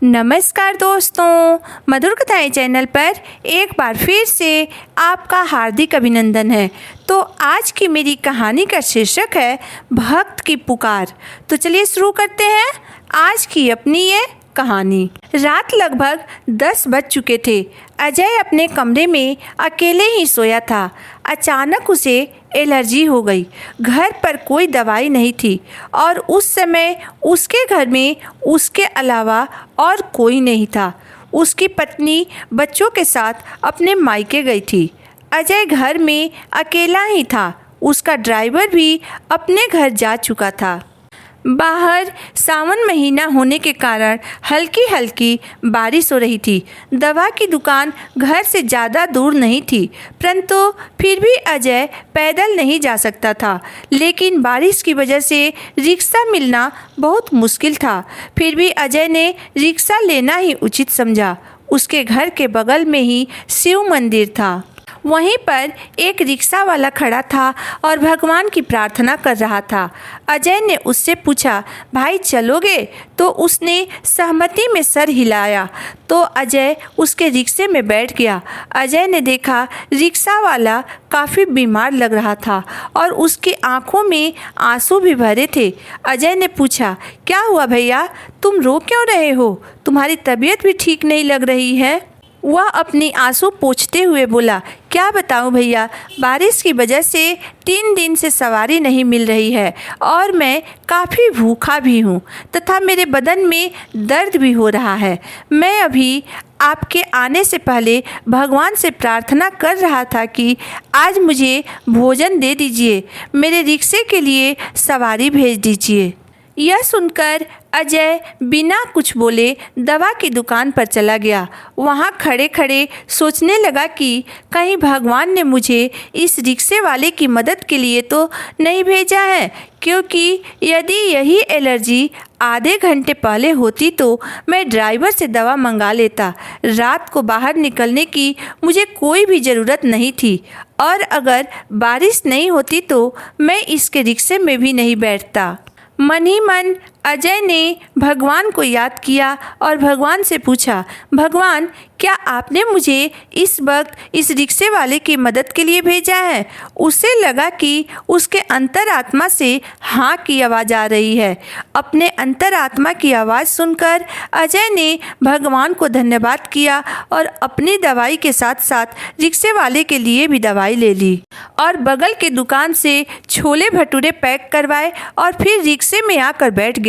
नमस्कार दोस्तों, मधुर कथाएं चैनल पर एक बार फिर से आपका हार्दिक अभिनंदन है। तो आज की मेरी कहानी का शीर्षक है भक्त की पुकार। तो चलिए शुरू करते हैं आज की अपनी ये कहानी। रात लगभग 10 बज चुके थे। अजय अपने कमरे में अकेले ही सोया था। अचानक उसे एलर्जी हो गई। घर पर कोई दवाई नहीं थी और उस समय उसके घर में उसके अलावा और कोई नहीं था। उसकी पत्नी बच्चों के साथ अपने मायके गई थी। अजय घर में अकेला ही था। उसका ड्राइवर भी अपने घर जा चुका था। बाहर सावन महीना होने के कारण हल्की हल्की बारिश हो रही थी। दवा की दुकान घर से ज़्यादा दूर नहीं थी, परंतु फिर भी अजय पैदल नहीं जा सकता था। लेकिन बारिश की वजह से रिक्शा मिलना बहुत मुश्किल था। फिर भी अजय ने रिक्शा लेना ही उचित समझा। उसके घर के बगल में ही शिव मंदिर था। वहीं पर एक रिक्शा वाला खड़ा था और भगवान की प्रार्थना कर रहा था। अजय ने उससे पूछा, भाई चलोगे? तो उसने सहमति में सर हिलाया तो अजय उसके रिक्शे में बैठ गया। अजय ने देखा रिक्शा वाला काफ़ी बीमार लग रहा था और उसकी आंखों में आंसू भी भरे थे। अजय ने पूछा, क्या हुआ भैया, तुम रो क्यों रहे हो? तुम्हारी तबीयत भी ठीक नहीं लग रही है। वह अपनी आंसू पोंछते हुए बोला, क्या बताऊं भैया, बारिश की वजह से 3 दिन से सवारी नहीं मिल रही है और मैं काफ़ी भूखा भी हूं तथा मेरे बदन में दर्द भी हो रहा है। मैं अभी आपके आने से पहले भगवान से प्रार्थना कर रहा था कि आज मुझे भोजन दे दीजिए, मेरे रिक्शे के लिए सवारी भेज दीजिए। यह सुनकर अजय बिना कुछ बोले दवा की दुकान पर चला गया। वहाँ खड़े खड़े सोचने लगा कि कहीं भगवान ने मुझे इस रिक्शे वाले की मदद के लिए तो नहीं भेजा है, क्योंकि यदि यही एलर्जी आधे घंटे पहले होती तो मैं ड्राइवर से दवा मंगा लेता। रात को बाहर निकलने की मुझे कोई भी ज़रूरत नहीं थी और अगर बारिश नहीं होती तो मैं इसके रिक्शे में भी नहीं बैठता। मन ही मन अजय ने भगवान को याद किया और भगवान से पूछा, भगवान क्या आपने मुझे इस वक्त इस रिक्शे वाले की मदद के लिए भेजा है? उसे लगा कि उसके अंतरात्मा से हाँ की आवाज़ आ रही है। अपने अंतरात्मा की आवाज़ सुनकर अजय ने भगवान को धन्यवाद किया और अपनी दवाई के साथ साथ रिक्शे वाले के लिए भी दवाई ले ली और बगल के दुकान से छोले भटूरे पैक करवाए और फिर रिक्शे में आकर बैठ गया।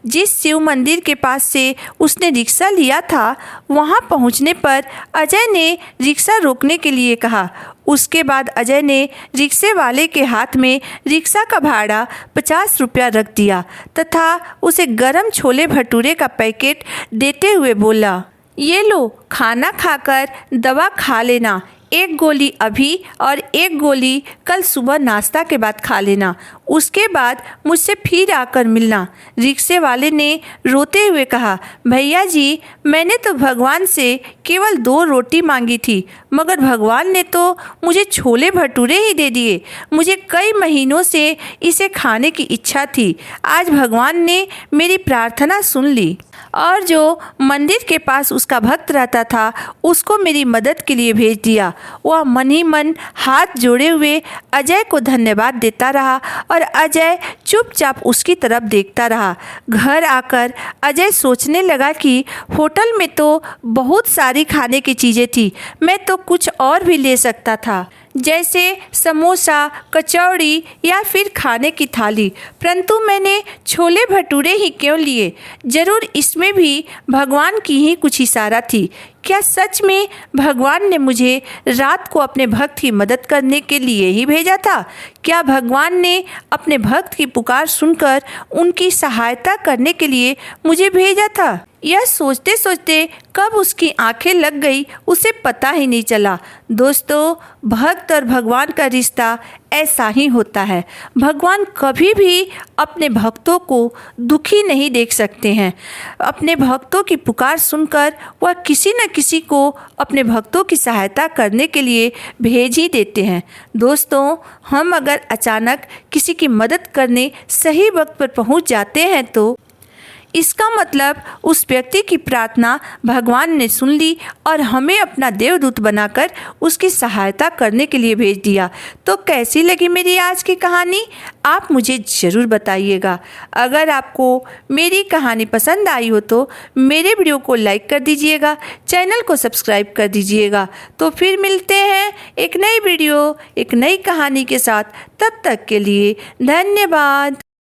जिस शिव मंदिर के पास से उसने रिक्शा लिया था, वहां पहुंचने पर अजय ने रिक्शा रोकने के लिए कहा। उसके बाद अजय ने रिक्शे वाले के हाथ में रिक्शा का भाड़ा 50 रुपया रख दिया तथा उसे गरम छोले भटूरे का पैकेट देते हुए बोला, ये लो, खाना खाकर दवा खा लेना। 1 गोली अभी और 1 गोली कल सुबह नाश्ता के बाद खा लेना। उसके बाद मुझसे फिर आकर मिलना। रिक्शे वाले ने रोते हुए कहा, भैया जी, मैंने तो भगवान से केवल 2 रोटी मांगी थी, मगर भगवान ने तो मुझे छोले भटूरे ही दे दिए। मुझे कई महीनों से इसे खाने की इच्छा थी। आज भगवान ने मेरी प्रार्थना सुन ली और जो मंदिर के पास उसका भक्त रहता था उसको मेरी मदद के लिए भेज दिया। वह मन ही मन हाथ जोड़े हुए अजय को धन्यवाद देता रहा और अजय चुपचाप उसकी तरफ देखता रहा। घर आकर अजय सोचने लगा कि होटल में तो बहुत सारी खाने की चीज़ें थी, मैं तो कुछ और भी ले सकता था, जैसे समोसा, कचौड़ी या फिर खाने की थाली, परंतु मैंने छोले भटूरे ही क्यों लिए? जरूर इसमें भी भगवान की ही कुछ इशारा थी। क्या सच में भगवान ने मुझे रात को अपने भक्त की मदद करने के लिए ही भेजा था? क्या भगवान ने अपने भक्त की पुकार सुनकर उनकी सहायता करने के लिए मुझे भेजा था? यह सोचते सोचते कब उसकी आंखें लग गई उसे पता ही नहीं चला। दोस्तों, भक्त और भगवान का रिश्ता ऐसा ही होता है। भगवान कभी भी अपने भक्तों को दुखी नहीं देख सकते हैं। अपने भक्तों की पुकार सुनकर वह किसी न किसी को अपने भक्तों की सहायता करने के लिए भेज ही देते हैं। दोस्तों, हम अगर अचानक किसी की मदद करने सही वक्त पर पहुंच जाते हैं तो इसका मतलब उस व्यक्ति की प्रार्थना भगवान ने सुन ली और हमें अपना देवदूत बनाकर उसकी सहायता करने के लिए भेज दिया। तो कैसी लगी मेरी आज की कहानी, आप मुझे ज़रूर बताइएगा। अगर आपको मेरी कहानी पसंद आई हो तो मेरे वीडियो को लाइक कर दीजिएगा, चैनल को सब्सक्राइब कर दीजिएगा। तो फिर मिलते हैं एक नई वीडियो, एक नई कहानी के साथ। तब तक के लिए धन्यवाद।